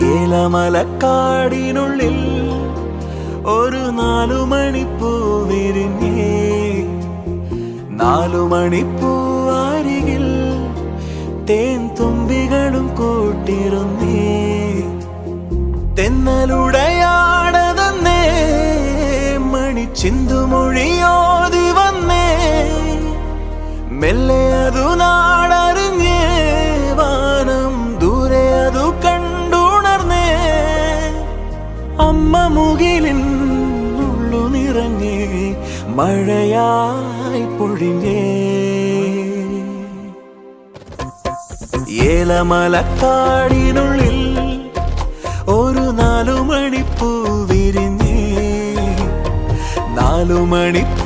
ഏലമലക്കാടിനുള്ളിൽ ഒരു 4 മണിപ്പൂ വിരിഞ്ഞേ. 4 മണിപ്പൂ അരികിൽ തേൻ തുമ്പികളും കൂട്ടിരുന്നേ. തെന്നലുടയാടതന്നേ മണിച്ചിന്തുമൊഴിയോതി വന്നേ. മെല്ലെ അതു നാടറിഞ്ഞേ, വാനം ദൂരെ അതു കണ്ടുണർന്നേ. അമ്മ മുകിലിൻ ഉള്ളു നിറഞ്ഞേ, മഴയായി പൊഴിഞ്ഞേ. ഏലമലക്കാടിനുള്ളിൽ ഒരു 4 മണിപ്പൂ വിരിഞ്ഞേ. 4 മണിപ്പൂ